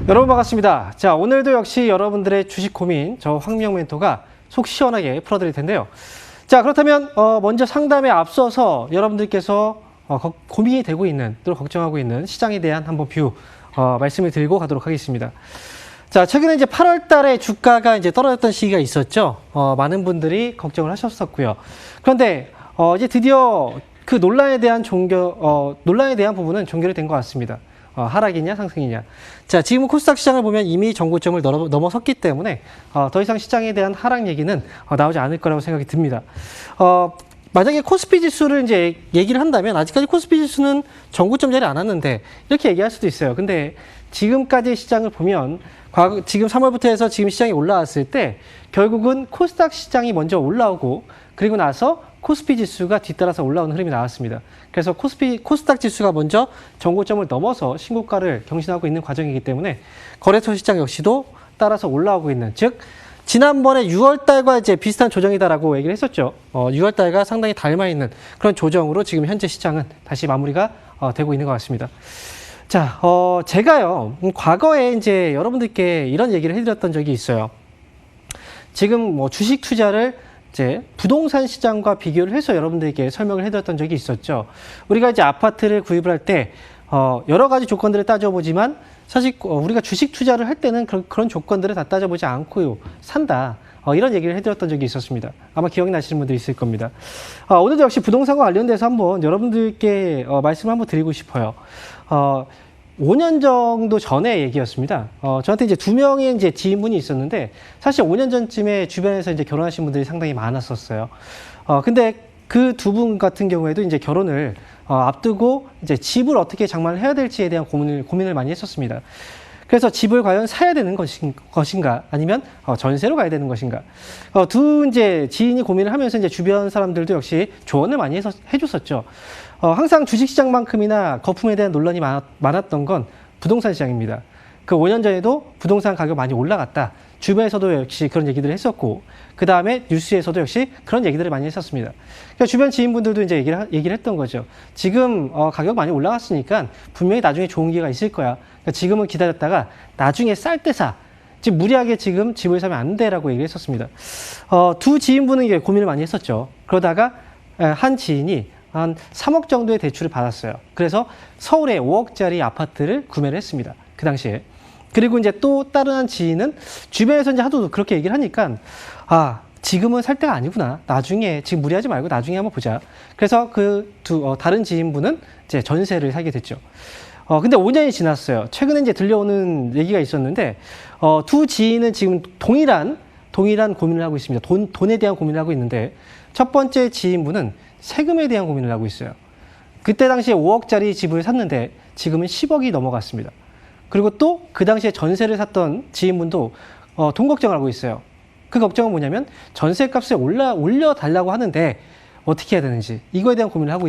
여러분 반갑습니다. 자, 오늘도 역시 여러분들의 주식 고민 저 황미영 멘토가 속 시원하게 풀어드릴 텐데요. 자, 그렇다면 먼저 상담에 앞서서 여러분들께서 고민이 되고 있는 또 걱정하고 있는 시장에 대한 한번 뷰 말씀을 드리고 가도록 하겠습니다. 자, 최근에 이제 8월 달에 주가가 이제 떨어졌던 시기가 있었죠. 많은 분들이 걱정을 하셨었고요. 그런데 이제 드디어 그 논란에 대한 부분은 종결이 된 것 같습니다. 하락이냐 상승이냐. 자, 지금 코스닥 시장을 보면 이미 정고점을 넘어섰기 때문에 더 이상 시장에 대한 하락 얘기는 나오지 않을 거라고 생각이 듭니다. 만약에 코스피 지수를 이제 얘기를 한다면 아직까지 코스피 지수는 정고점 자리에 안 왔는데 이렇게 얘기할 수도 있어요. 근데 지금까지 시장을 보면 지금 3월부터 해서 지금 시장이 올라왔을 때 결국은 코스닥 시장이 먼저 올라오고 그리고 나서 코스피 지수가 뒤따라서 올라오는 흐름이 나왔습니다. 그래서 코스닥 지수가 먼저 정고점을 넘어서 신고가를 경신하고 있는 과정이기 때문에 거래소 시장 역시도 따라서 올라오고 있는, 즉 지난번에 6월 달과 이제 비슷한 조정이다라고 얘기를 했었죠. 6월 달과 상당히 닮아 있는 그런 조정으로 지금 현재 시장은 다시 마무리가 되고 있는 것 같습니다. 자, 제가요 과거에 이제 여러분들께 이런 얘기를 해드렸던 적이 있어요. 지금 뭐 주식 투자를 이제 부동산 시장과 비교를 해서 여러분들께 설명을 해드렸던 적이 있었죠. 우리가 이제 아파트를 구입을 할 때 여러 가지 조건들을 따져보지만 사실 우리가 주식 투자를 할 때는 그런 조건들을 다 따져보지 않고 산다. 이런 얘기를 해드렸던 적이 있었습니다. 아마 기억이 나시는 분들이 있을 겁니다. 오늘도 역시 부동산과 관련돼서 한번 여러분들께 말씀을 한번 드리고 싶어요. 5년 정도 전의 얘기였습니다. 저한테 이제 2명의 이제 지인분이 있었는데, 사실 5년 전쯤에 주변에서 이제 결혼하신 분들이 상당히 많았었어요. 근데 그 두 분 같은 경우에도 이제 결혼을 앞두고 이제 집을 어떻게 장만을 해야 될지에 대한 고민을 많이 했었습니다. 그래서 집을 과연 사야 되는 것인가, 아니면 전세로 가야 되는 것인가. 두 이제 지인이 고민을 하면서 이제 주변 사람들도 역시 조언을 많이 해줬었죠. 항상 주식시장만큼이나 거품에 대한 논란이 많았던 건 부동산 시장입니다. 그 5년 전에도 부동산 가격 많이 올라갔다. 주변에서도 역시 그런 얘기들을 했었고, 그 다음에 뉴스에서도 역시 그런 얘기들을 많이 했었습니다. 그러니까 주변 지인분들도 이제 얘기를 했던 거죠. 지금 가격 많이 올라갔으니까 분명히 나중에 좋은 기회가 있을 거야. 그러니까 지금은 기다렸다가 나중에 쌀 때 사. 지금 무리하게 지금 집을 사면 안 돼라고 얘기를 했었습니다. 두 지인분은 이게 고민을 많이 했었죠. 그러다가 한 지인이 한 3억 정도의 대출을 받았어요. 그래서 서울에 5억짜리 아파트를 구매를 했습니다. 그 당시에. 그리고 이제 또 다른 한 지인은 주변에서 이제 하도 그렇게 얘기를 하니까, 지금은 살 때가 아니구나. 나중에, 지금 무리하지 말고 나중에 한번 보자. 그래서 다른 지인분은 이제 전세를 사게 됐죠. 근데 5년이 지났어요. 최근에 이제 들려오는 얘기가 있었는데, 두 지인은 지금 동일한 고민을 하고 있습니다. 돈에 대한 고민을 하고 있는데, 첫 번째 지인분은 세금에 대한 고민을 하고 있어요. 그때 당시에 5억짜리 집을 샀는데 지금은 10억이 넘어갔습니다. 그리고 또 그 당시에 전세를 샀던 지인분도 돈 걱정을 하고 있어요. 그 걱정은 뭐냐면 전세값을 올려달라고 하는데 어떻게 해야 되는지, 이거에 대한 고민을 하고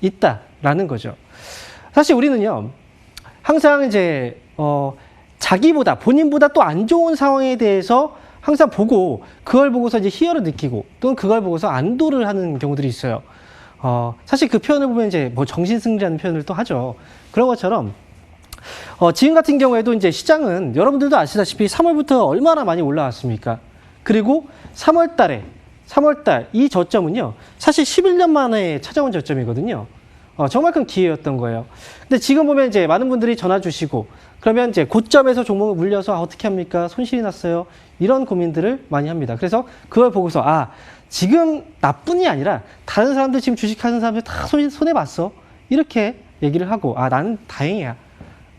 있다라는 거죠. 사실 우리는요, 항상 이제 본인보다 또 안 좋은 상황에 대해서 항상 보고 그걸 보고서 이제 희열을 느끼고 또는 그걸 보고서 안도를 하는 경우들이 있어요. 사실 그 표현을 보면 이제 뭐 정신승리라는 표현을 또 하죠. 그런 것처럼 지금 같은 경우에도 이제 시장은 여러분들도 아시다시피 3월부터 얼마나 많이 올라왔습니까? 그리고 3월 이 저점은요, 사실 11년 만에 찾아온 저점이거든요. 정말 큰 기회였던 거예요. 근데 지금 보면 이제 많은 분들이 전화 주시고, 그러면 이제 고점에서 종목을 물려서 어떻게 합니까? 손실이 났어요. 이런 고민들을 많이 합니다. 그래서 그걸 보고서, 지금 나뿐이 아니라 다른 사람들, 지금 주식하는 사람들 다 손해봤어. 이렇게 얘기를 하고, 나는 다행이야.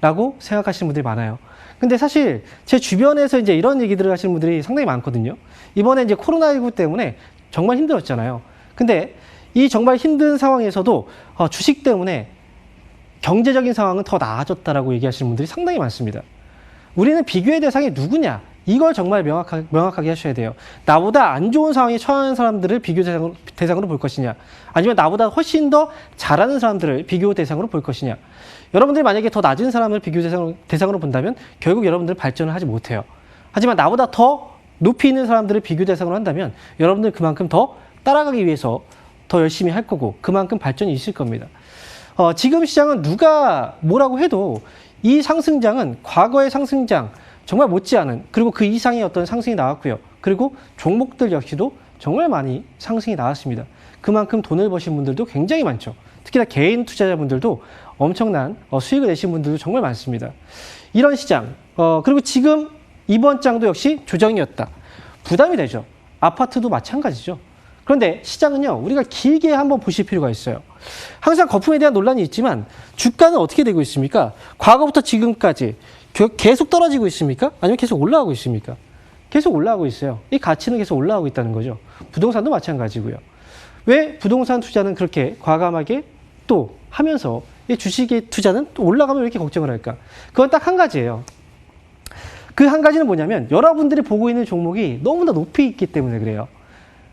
라고 생각하시는 분들이 많아요. 근데 사실 제 주변에서 이제 이런 얘기들을 하시는 분들이 상당히 많거든요. 이번에 이제 코로나19 때문에 정말 힘들었잖아요. 근데 이 정말 힘든 상황에서도 주식 때문에 경제적인 상황은 더 나아졌다라고 얘기하시는 분들이 상당히 많습니다. 우리는 비교의 대상이 누구냐? 이걸 정말 명확하게 하셔야 돼요. 나보다 안 좋은 상황에 처한 사람들을 비교 대상으로 볼 것이냐? 아니면 나보다 훨씬 더 잘하는 사람들을 비교 대상으로 볼 것이냐? 여러분들이 만약에 더 낮은 사람을 비교 대상으로 본다면 결국 여러분들은 발전을 하지 못해요. 하지만 나보다 더 높이 있는 사람들을 비교 대상으로 한다면 여러분들 그만큼 더 따라가기 위해서 더 열심히 할 거고 그만큼 발전이 있을 겁니다. 지금 시장은 누가 뭐라고 해도 이 상승장은 과거의 상승장 정말 못지않은 그리고 그 이상의 어떤 상승이 나왔고요. 그리고 종목들 역시도 정말 많이 상승이 나왔습니다. 그만큼 돈을 버신 분들도 굉장히 많죠. 특히나 개인 투자자분들도 엄청난 수익을 내신 분들도 정말 많습니다. 이런 시장, 그리고 지금 이번 장도 역시 조정이었다. 부담이 되죠. 아파트도 마찬가지죠. 그런데 시장은요, 우리가 길게 한번 보실 필요가 있어요. 항상 거품에 대한 논란이 있지만 주가는 어떻게 되고 있습니까? 과거부터 지금까지 계속 떨어지고 있습니까? 아니면 계속 올라가고 있습니까? 계속 올라가고 있어요. 이 가치는 계속 올라가고 있다는 거죠. 부동산도 마찬가지고요. 왜 부동산 투자는 그렇게 과감하게 또 하면서 이 주식의 투자는 또 올라가면 왜 이렇게 걱정을 할까? 그건 딱 한 가지예요. 그 한 가지는 뭐냐면 여러분들이 보고 있는 종목이 너무나 높이 있기 때문에 그래요.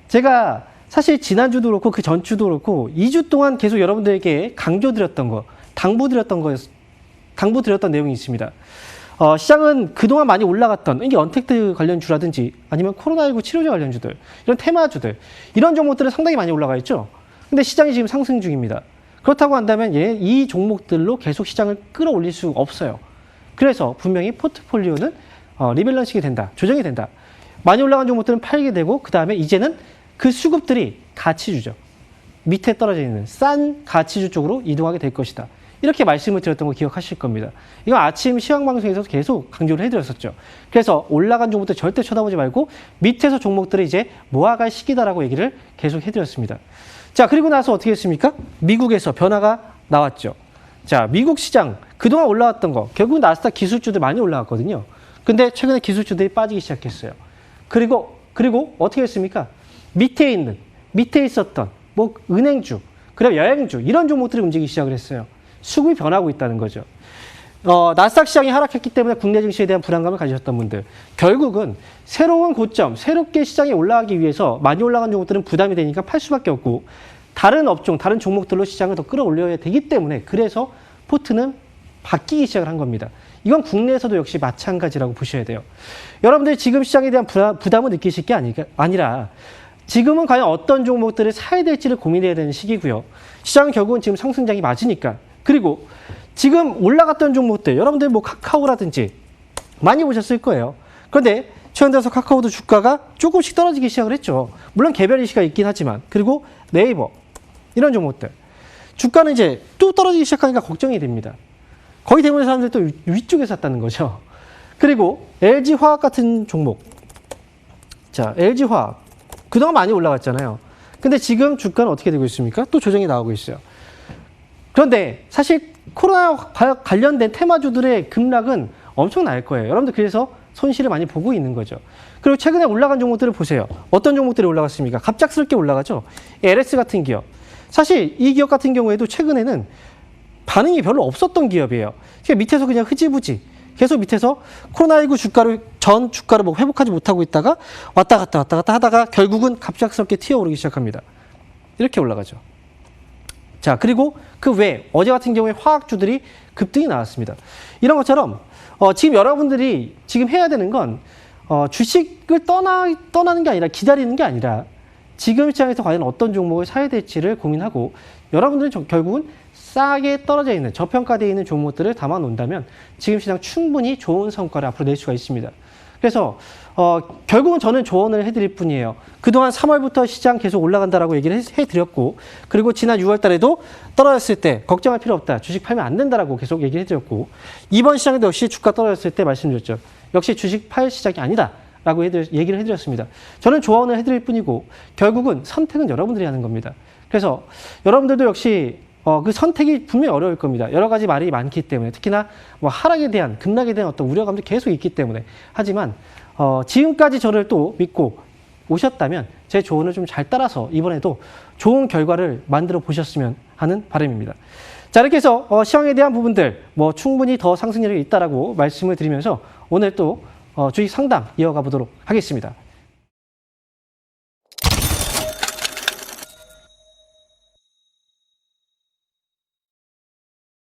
제가 사실 지난주도 그렇고 그 전주도 그렇고 2주 동안 계속 여러분들에게 강조드렸던 거, 당부드렸던 내용이 있습니다. 시장은 그동안 많이 올라갔던 이게 언택트 관련주라든지 아니면 코로나19 치료제 관련주들, 이런 테마주들, 이런 종목들은 상당히 많이 올라가 있죠. 근데 시장이 지금 상승 중입니다. 그렇다고 한다면 이 종목들로 계속 시장을 끌어올릴 수 없어요. 그래서 분명히 포트폴리오는 리밸런싱이 된다, 조정이 된다. 많이 올라간 종목들은 팔게 되고 그 다음에 이제는 그 수급들이 가치주죠. 밑에 떨어져 있는 싼 가치주 쪽으로 이동하게 될 것이다. 이렇게 말씀을 드렸던 거 기억하실 겁니다. 이거 아침 시황방송에서 계속 강조를 해드렸었죠. 그래서 올라간 종목들 절대 쳐다보지 말고 밑에서 종목들을 이제 모아갈 시기다라고 얘기를 계속 해드렸습니다. 자, 그리고 나서 어떻게 했습니까? 미국에서 변화가 나왔죠. 자, 미국 시장 그동안 올라왔던 거 결국 나스닥 기술주들 많이 올라왔거든요. 근데 최근에 기술주들이 빠지기 시작했어요. 그리고 어떻게 했습니까? 밑에 있었던 뭐 은행주, 그리고 여행주 이런 종목들이 움직이기 시작을 했어요. 수급이 변하고 있다는 거죠. 나스닥 시장이 하락했기 때문에 국내 증시에 대한 불안감을 가지셨던 분들, 결국은 새로운 고점, 새롭게 시장에 올라가기 위해서 많이 올라간 종목들은 부담이 되니까 팔 수밖에 없고 다른 업종, 다른 종목들로 시장을 더 끌어올려야 되기 때문에 그래서 포트는 바뀌기 시작을 한 겁니다. 이건 국내에서도 역시 마찬가지라고 보셔야 돼요. 여러분들이 지금 시장에 대한 부담을 느끼실 게 아니라 지금은 과연 어떤 종목들을 사야 될지를 고민해야 되는 시기고요. 시장은 결국은 지금 상승장이 맞으니까. 그리고 지금 올라갔던 종목들, 여러분들 뭐 카카오라든지 많이 보셨을 거예요. 그런데 최근 들어서 카카오도 주가가 조금씩 떨어지기 시작을 했죠. 물론 개별 이슈가 있긴 하지만. 그리고 네이버, 이런 종목들. 주가는 이제 또 떨어지기 시작하니까 걱정이 됩니다. 거의 대부분의 사람들이 또 위쪽에 샀다는 거죠. 그리고 LG화학 같은 종목. 자, LG화학. 그동안 많이 올라갔잖아요. 근데 지금 주가는 어떻게 되고 있습니까? 또 조정이 나오고 있어요. 그런데 사실 코로나 관련된 테마주들의 급락은 엄청 날 거예요. 여러분들 그래서 손실을 많이 보고 있는 거죠. 그리고 최근에 올라간 종목들을 보세요. 어떤 종목들이 올라갔습니까? 갑작스럽게 올라가죠. LS 같은 기업. 사실 이 기업 같은 경우에도 최근에는 반응이 별로 없었던 기업이에요. 그러니까 밑에서 그냥 흐지부지 계속 밑에서 코로나19 전 주가를 뭐 회복하지 못하고 있다가 왔다 갔다 하다가 결국은 갑작스럽게 튀어오르기 시작합니다. 이렇게 올라가죠. 자, 그리고 그 외에 어제 같은 경우에 화학주들이 급등이 나왔습니다. 이런 것처럼 지금 여러분들이 지금 해야 되는 건 주식을 떠나는 게 아니라 기다리는 게 아니라 지금 시장에서 과연 어떤 종목을 사야 될지를 고민하고 여러분들은 결국은 싸게 떨어져 있는 저평가되어 있는 종목들을 담아 놓는다면 지금 시장 충분히 좋은 성과를 앞으로 낼 수가 있습니다. 그래서 결국은 저는 조언을 해드릴 뿐이에요. 그동안 3월부터 시장 계속 올라간다라고 얘기를 해드렸고 그리고 지난 6월 달에도 떨어졌을 때 걱정할 필요 없다. 주식 팔면 안 된다라고 계속 얘기를 해드렸고 이번 시장에도 역시 주가 떨어졌을 때 말씀드렸죠. 역시 주식 팔 시작이 아니다. 라고 얘기를 해드렸습니다. 저는 조언을 해드릴 뿐이고 결국은 선택은 여러분들이 하는 겁니다. 그래서 여러분들도 역시 그 선택이 분명히 어려울 겁니다. 여러 가지 말이 많기 때문에 특히나 뭐 하락에 대한 급락에 대한 어떤 우려감도 계속 있기 때문에 하지만 지금까지 저를 또 믿고 오셨다면 제 조언을 좀 잘 따라서 이번에도 좋은 결과를 만들어 보셨으면 하는 바람입니다. 자, 이렇게 해서 시황에 대한 부분들 뭐 충분히 더 상승률이 있다라고 말씀을 드리면서 오늘 또 주식 상담 이어가 보도록 하겠습니다.